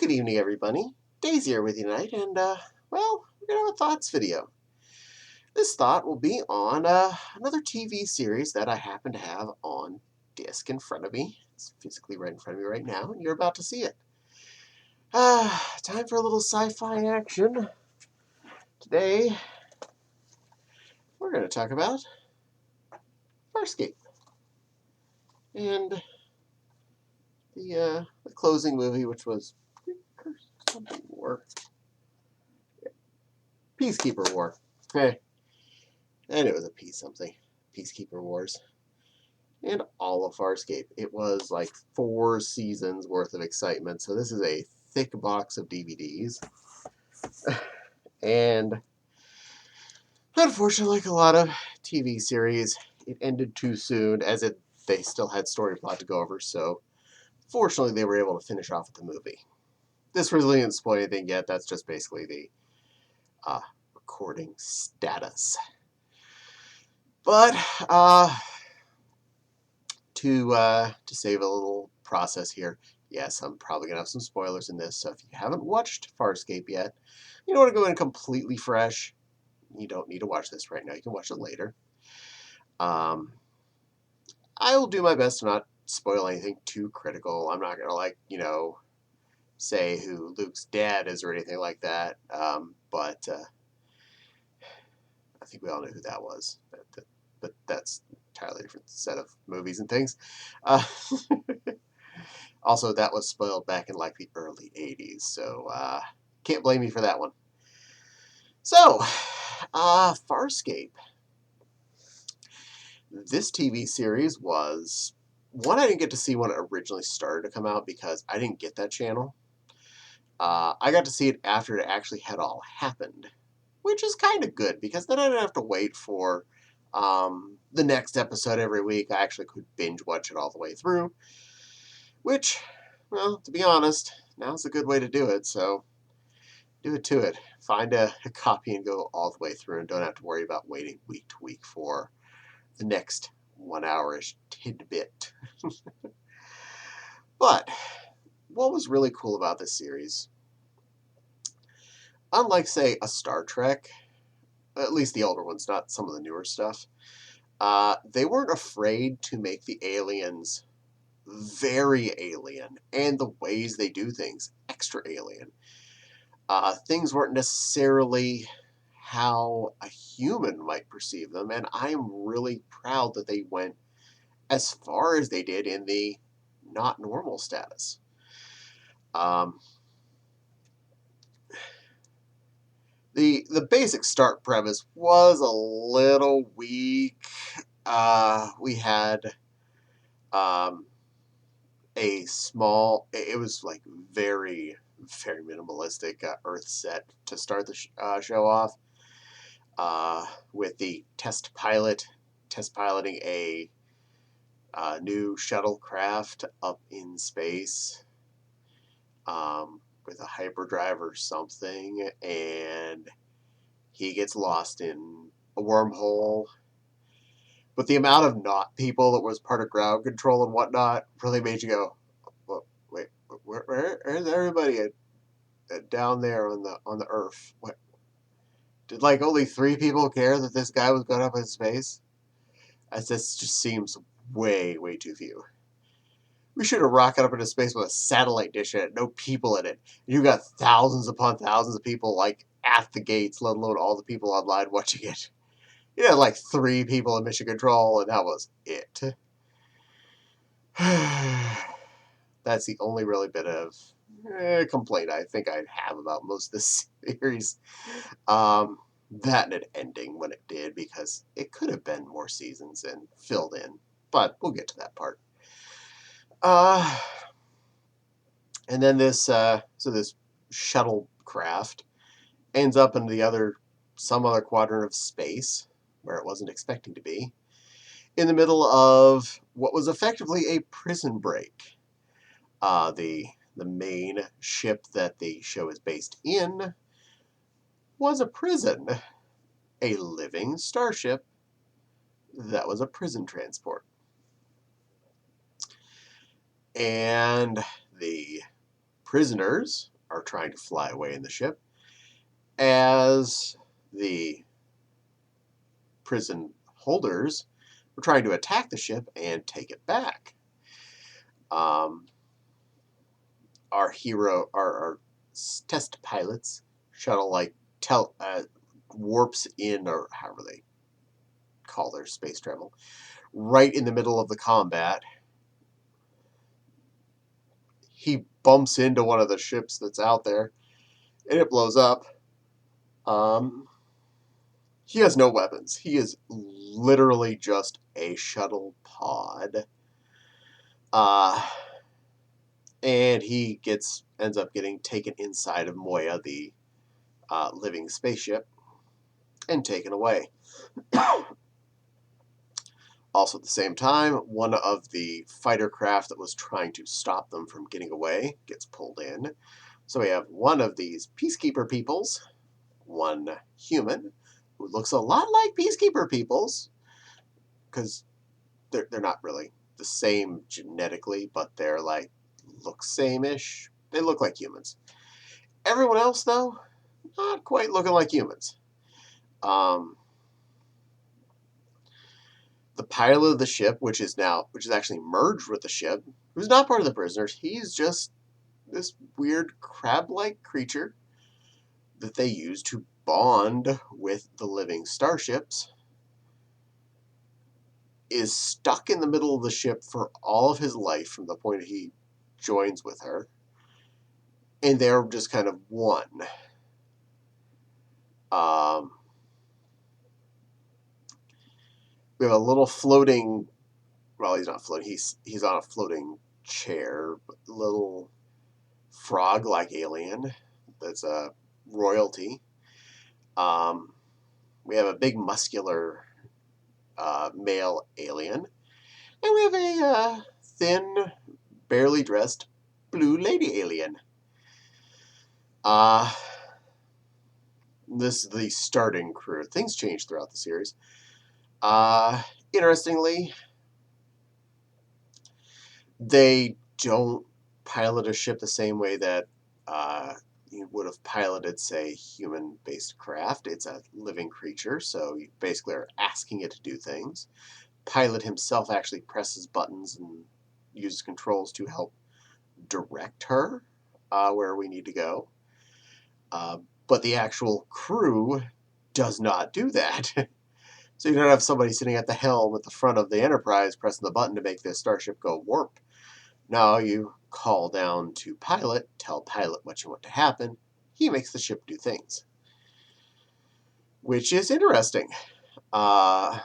good evening, everybody. Daisy here with you tonight, and, well, we're going to have a thoughts video. This thought will be on another TV series that I happen to have on disc in front of me. It's physically right in front of me right now, and you're about to see it. Time for a little sci-fi action. Today, we're going to talk about Farscape and the closing movie, which was something War. Peacekeeper War. Hey. And it was a Peacekeeper Wars. And all of Farscape. It was like 4 seasons worth of excitement. So this is a thick box of DVDs. And unfortunately, like a lot of TV series, it ended too soon as they still had story plot to go over. So fortunately, they were able to finish off with the movie. This really didn't spoil anything yet. That's just basically the recording status. But to save a little process here, yes, I'm probably going to have some spoilers in this, so if you haven't watched Farscape yet, you don't want to go in completely fresh, you don't need to watch this right now. You can watch it later. I will do my best to not spoil anything too critical. I'm not going to, say who Luke's dad is or anything like that, but I think we all know who that was. But that's an entirely different set of movies and things. Also, that was spoiled back in like the early 80s, so can't blame me for that one. So, Farscape. This TV series was one I didn't get to see when it originally started to come out because I didn't get that channel. I got to see it after it actually had all happened, which is kind of good because then I didn't have to wait for the next episode every week. I actually could binge watch it all the way through, which, well, to be honest, now's a good way to do it, so do it to it. Find a copy and go all the way through and don't have to worry about waiting week to week for the next 1 hour-ish tidbit. But what was really cool about this series, unlike, say, a Star Trek, at least the older ones, not some of the newer stuff, they weren't afraid to make the aliens very alien, and the ways they do things extra alien. Things weren't necessarily how a human might perceive them, and I am really proud that they went as far as they did in the not normal status. The basic start premise was a little weak. We had a small, it was like very, very minimalistic Earth set to start the show off, with the test piloting a new shuttlecraft up in space, with a hyperdrive or something, and he gets lost in a wormhole. But the amount of not people that was part of ground control and whatnot really made you go, well, wait, where's everybody down there on the Earth? What did only 3 people care that this guy was going up in space? As this just seems way too few. We should have rocketed up into space with a satellite dish in it, no people in it. You got thousands upon thousands of people at the gates, let alone all the people online watching it. You had 3 people in mission control, and that was it. That's the only really bit of complaint I think I'd have about most of this series. That and it ending when it did, because it could have been more seasons and filled in. But we'll get to that part. And then this shuttlecraft ends up in some other quadrant of space where it wasn't expecting to be, in the middle of what was effectively a prison break. The main ship that the show is based in was a prison, a living starship that was a prison transport. And the prisoners are trying to fly away in the ship as the prison holders were trying to attack the ship and take it back. Our hero, our test pilots, shuttle warps in, or however they call their space travel, right in the middle of the combat. He bumps into one of the ships that's out there, and it blows up. He has no weapons. He is literally just a shuttle pod. And he ends up getting taken inside of Moya, the living spaceship, and taken away. Also, at the same time, one of the fighter craft that was trying to stop them from getting away gets pulled in. So we have one of these peacekeeper peoples, one human, who looks a lot like peacekeeper peoples, because they're not really the same genetically, but they're like, look same-ish. They look like humans. Everyone else, though, not quite looking like humans. The pilot of the ship, which is actually merged with the ship, who's not part of the prisoners, he's just this weird crab-like creature that they use to bond with the living starships, is stuck in the middle of the ship for all of his life from the point he joins with her, and they're just kind of one. We have a little floating, well, he's not floating, he's on a floating chair, but little frog-like alien that's a royalty. We have a big muscular male alien, and we have a thin, barely dressed blue lady alien. This is the starting crew. Things change throughout the series. Interestingly, they don't pilot a ship the same way that you would have piloted, say, human-based craft. It's a living creature, so you basically are asking it to do things. Pilot himself actually presses buttons and uses controls to help direct her where we need to go. But the actual crew does not do that. So you don't have somebody sitting at the helm at the front of the Enterprise pressing the button to make the starship go warp. Now you call down to Pilot, tell Pilot what you want to happen. He makes the ship do things, which is interesting. Oh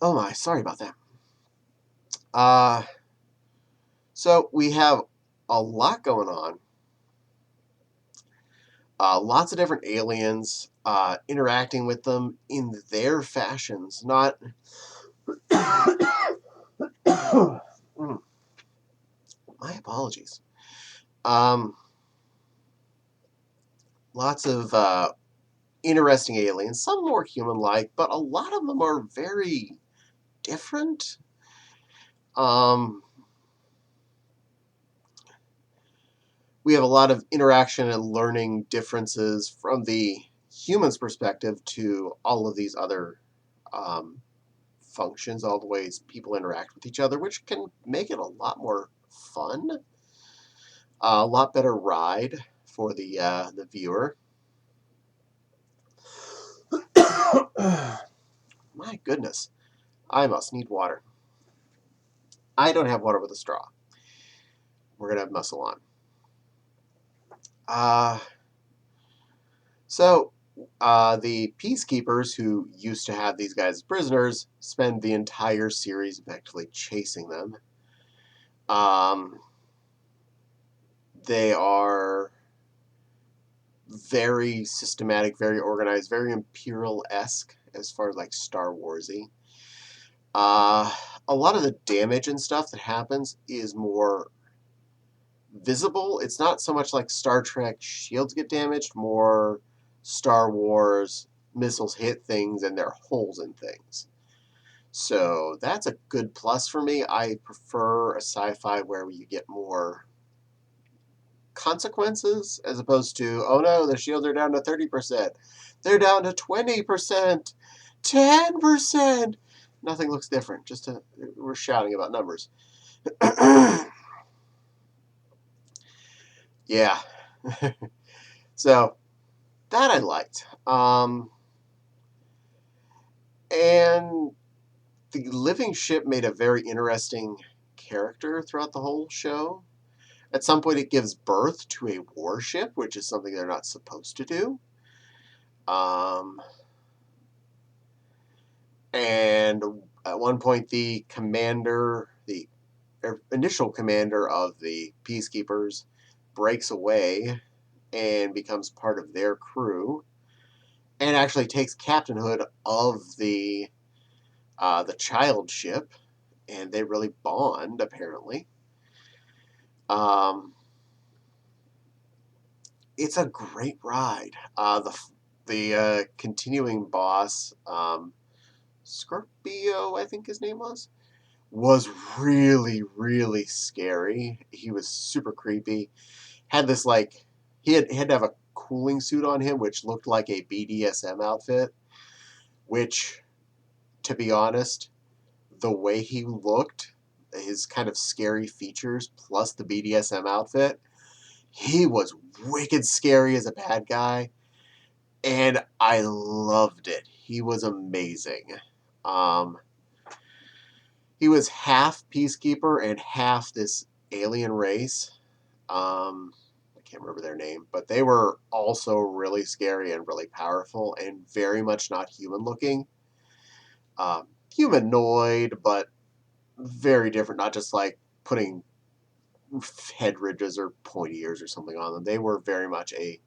my, sorry about that. So we have a lot going on. Lots of different aliens, interacting with them in their fashions, not... My apologies. Lots of interesting aliens, some more human-like, but a lot of them are very different. We have a lot of interaction and learning differences from the human's perspective to all of these other functions, all the ways people interact with each other, which can make it a lot more fun, a lot better ride for the viewer. My goodness, I must need water. I don't have water with a straw. We're gonna have muscle on. So the peacekeepers who used to have these guys as prisoners spend the entire series effectively chasing them. They are very systematic, very organized, very Imperial-esque as far as like Star Wars-y. A lot of the damage and stuff that happens is more visible. It's not so much like Star Trek shields get damaged, more Star Wars missiles hit things and there are holes in things. So that's a good plus for me. I prefer a sci-fi where you get more consequences as opposed to, oh no, the shields are down to 30%. They're down to 20%, 10%. Nothing looks different. We're shouting about numbers. Yeah. So that I liked. And the living ship made a very interesting character throughout the whole show. At some point, it gives birth to a warship, which is something they're not supposed to do. And at one point, the initial commander of the Peacekeepers, breaks away and becomes part of their crew, and actually takes captainhood of the child ship, and they really bond, apparently. It's a great ride. The continuing boss, Scorpio, I think his name was really, really scary. He was super creepy. Had this he had to have a cooling suit on him, which looked like a BDSM outfit. Which, to be honest, the way he looked, his kind of scary features plus the BDSM outfit, he was wicked scary as a bad guy, and I loved it. He was amazing. He was half Peacekeeper and half this alien race. I can't remember their name, but they were also really scary and really powerful and very much not human looking. Humanoid, but very different, not just like putting head ridges or pointy ears or something on them. They were very much a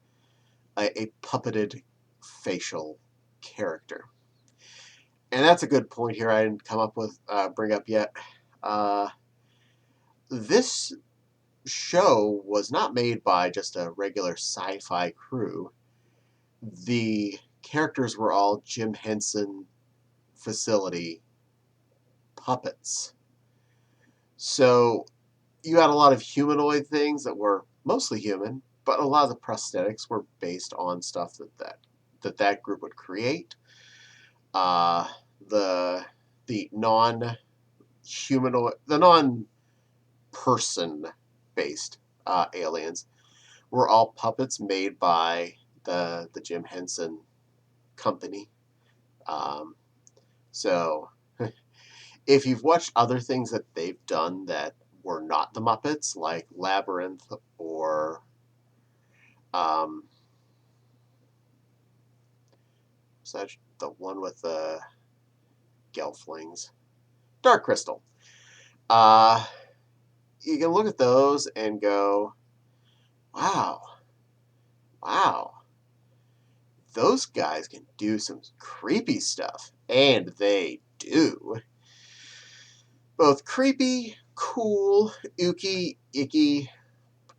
puppeted facial character. And that's a good point here I didn't bring up yet. This show was not made by just a regular sci-fi crew. The characters were all Jim Henson facility puppets. So you had a lot of humanoid things that were mostly human, but a lot of the prosthetics were based on stuff that group would create. The non-person based aliens were all puppets made by the Jim Henson company. So if you've watched other things that they've done that were not the Muppets, like Labyrinth or such, the one with the Gelflings, Dark Crystal. You can look at those and go, wow, those guys can do some creepy stuff, and they do. Both creepy, cool, ooky, icky,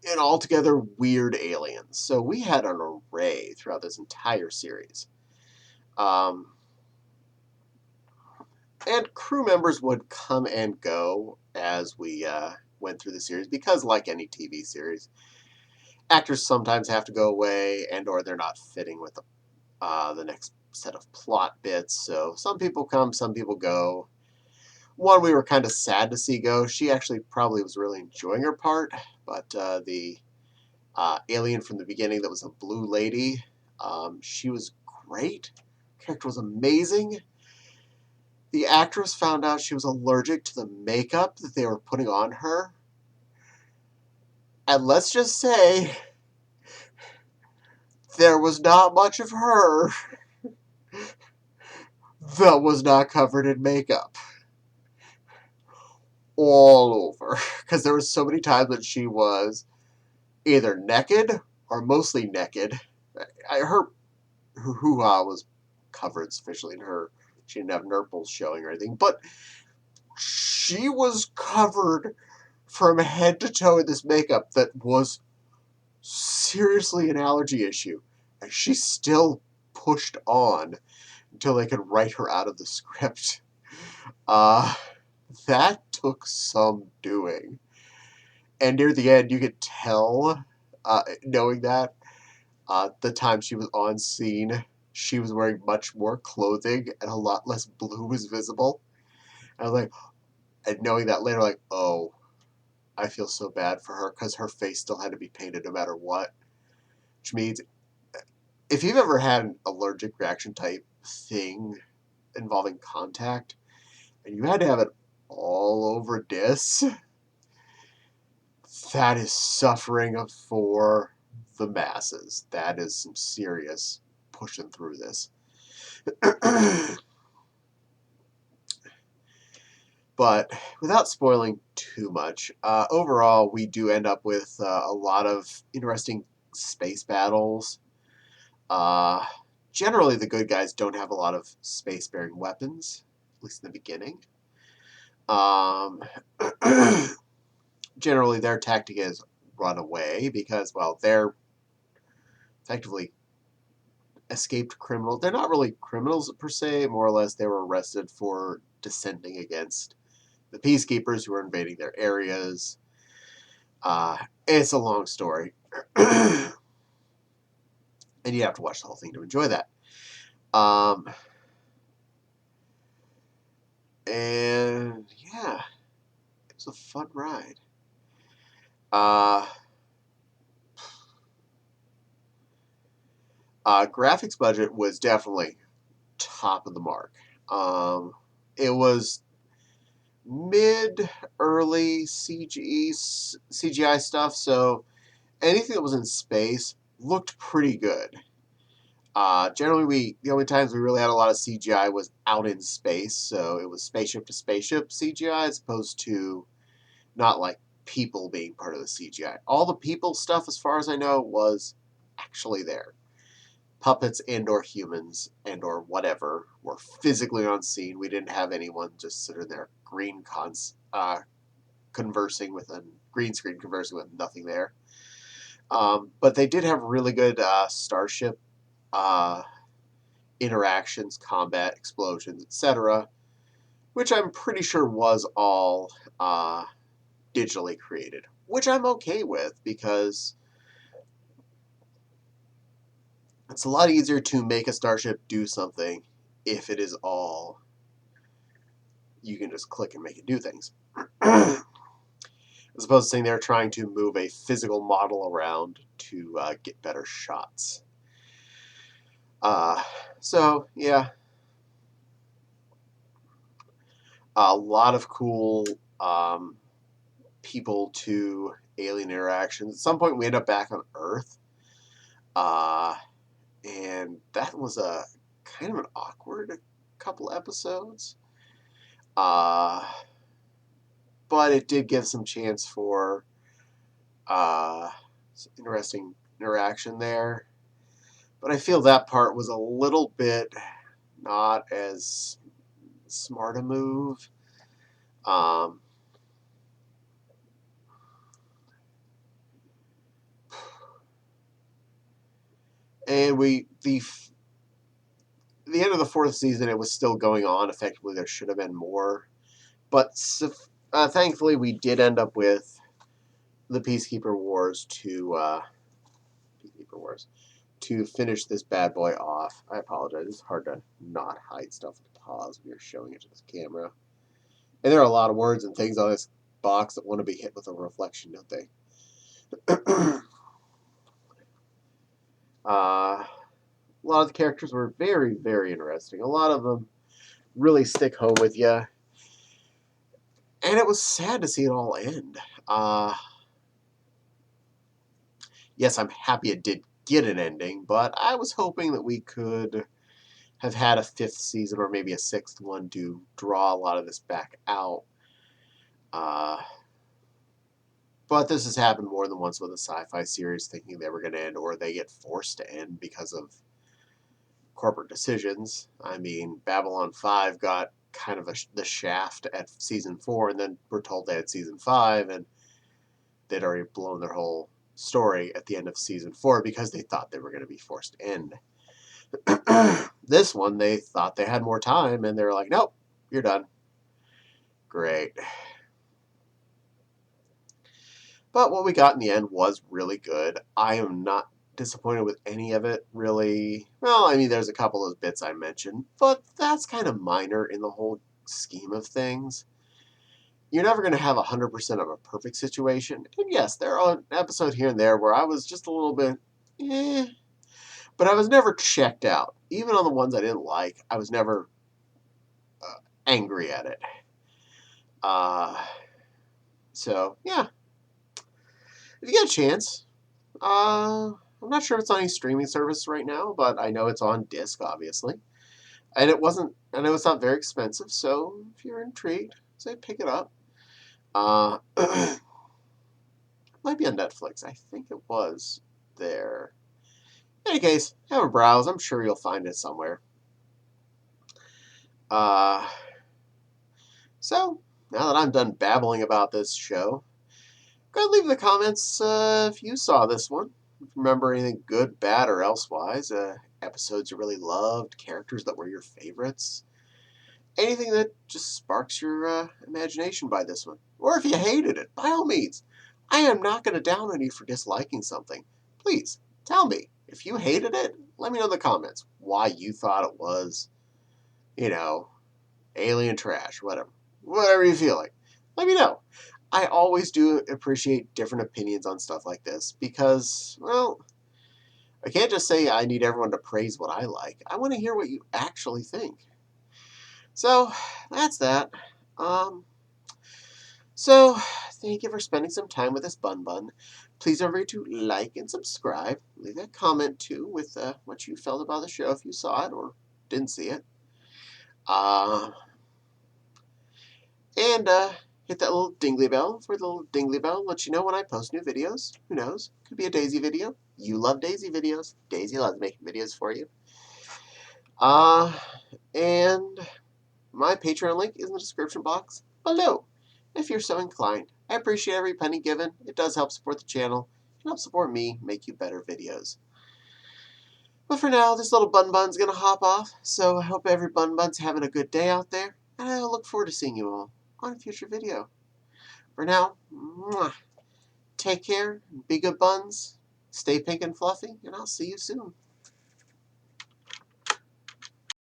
and altogether weird aliens. So we had an array throughout this entire series. And crew members would come and go as we went through the series, because like any TV series, actors sometimes have to go away and or they're not fitting with the next set of plot bits. So some people come, some people go. One we were kind of sad to see go. She actually probably was really enjoying her part, but the alien from the beginning that was a blue lady, she was great. Her character was amazing. The actress found out she was allergic to the makeup that they were putting on her. And let's just say, there was not much of her that was not covered in makeup. All over. Because there were so many times that she was either naked or mostly naked. Her hoo-ha was covered sufficiently in her. She didn't have nurples showing or anything. But she was covered from head to toe in this makeup that was seriously an allergy issue. And she still pushed on until they could write her out of the script. That took some doing. And near the end, you could tell knowing that. The time she was on scene, she was wearing much more clothing and a lot less blue was visible. I was like, and knowing that later, like, oh, I feel so bad for her because her face still had to be painted no matter what. Which means if you've ever had an allergic reaction type thing involving contact and you had to have it all over this, that is suffering for the masses. That is some serious pushing through this. But without spoiling too much, overall, we do end up with a lot of interesting space battles. Uh, Generally, the good guys don't have a lot of space-bearing weapons, at least in the beginning. Generally, their tactic is run away because, well, they're effectively escaped criminals. They're not really criminals per se, more or less they were arrested for descending against the peacekeepers who were invading their areas. It's a long story. And you have to watch the whole thing to enjoy that. And yeah, it was a fun ride. Graphics budget was definitely top of the mark. It was mid, early CGI stuff, so anything that was in space looked pretty good. Generally, the only times we really had a lot of CGI was out in space, so it was spaceship to spaceship CGI as opposed to not like people being part of the CGI. All the people stuff, as far as I know, was actually there. Puppets and or humans and or whatever were physically on scene. We didn't have anyone just sitting there conversing with a green screen, conversing with nothing there. But they did have really good starship interactions, combat, explosions, etc., which I'm pretty sure was all digitally created, which I'm okay with because it's a lot easier to make a starship do something if it is all you can just click and make it do things. As opposed to saying they're trying to move a physical model around to get better shots. So, yeah. A lot of cool people to alien interactions. At some point, we end up back on Earth. And that was a kind of an awkward couple episodes. But it did give some chance for some interesting interaction there. But I feel that part was a little bit not as smart a move. And the end of the fourth season, it was still going on. Effectively, there should have been more. But thankfully, we did end up with the Peacekeeper Wars to finish this bad boy off. I apologize. It's hard to not hide stuff with pause when you're showing it to this camera. And there are a lot of words and things on this box that want to be hit with a reflection, don't they? A lot of the characters were very, very interesting. A lot of them really stick home with you. And it was sad to see it all end. Yes, I'm happy it did get an ending, but I was hoping that we could have had a fifth season or maybe a sixth one to draw a lot of this back out. But this has happened more than once with a sci-fi series thinking they were going to end or they get forced to end because of corporate decisions. I mean, Babylon 5 got kind of the shaft at season 4 and then we're told they had season 5 and they'd already blown their whole story at the end of season 4 because they thought they were going to be forced to end. This one, they thought they had more time and they were like, nope, you're done. Great. But what we got in the end was really good. I am not disappointed with any of it, really. Well, I mean, there's a couple of bits I mentioned, but that's kind of minor in the whole scheme of things. You're never going to have 100% of a perfect situation. And yes, there are an episode here and there where I was just a little bit, eh, but I was never checked out. Even on the ones I didn't like, I was never angry at it. So, yeah, if you get a chance, I'm not sure if it's on any streaming service right now, but I know it's on disc, obviously. And I know it's not very expensive, so if you're intrigued, say pick it up. It might be on Netflix. I think it was there. In any case, have a browse. I'm sure you'll find it somewhere. Uh, so, now that I'm done babbling about this show, go ahead and leave in the comments if you saw this one. Remember anything good, bad, or elsewise. Episodes you really loved, characters that were your favorites. Anything that just sparks your imagination by this one. Or if you hated it, by all means. I am not going to down on you for disliking something. Please, tell me. If you hated it, let me know in the comments why you thought it was, you know, alien trash, whatever. Whatever you feel like. Let me know. I always do appreciate different opinions on stuff like this because, well, I can't just say I need everyone to praise what I like. I want to hear what you actually think. So, that's that. Um, so, thank you for spending some time with this Bun Bun. Please don't forget to like and subscribe. Leave a comment, too, with what you felt about the show if you saw it or didn't see it. And hit that little dingly bell for the little dingly bell. Let you know when I post new videos. Who knows? Could be a Daisy video. You love Daisy videos. Daisy loves making videos for you. And my Patreon link is in the description box below, if you're so inclined. I appreciate every penny given. It does help support the channel and help support me make you better videos. But for now, this little Bun Bun's going to hop off, so I hope every Bun Bun's having a good day out there, and I look forward to seeing you all on a future video. For now, take care, be good buns, stay pink and fluffy, and I'll see you soon.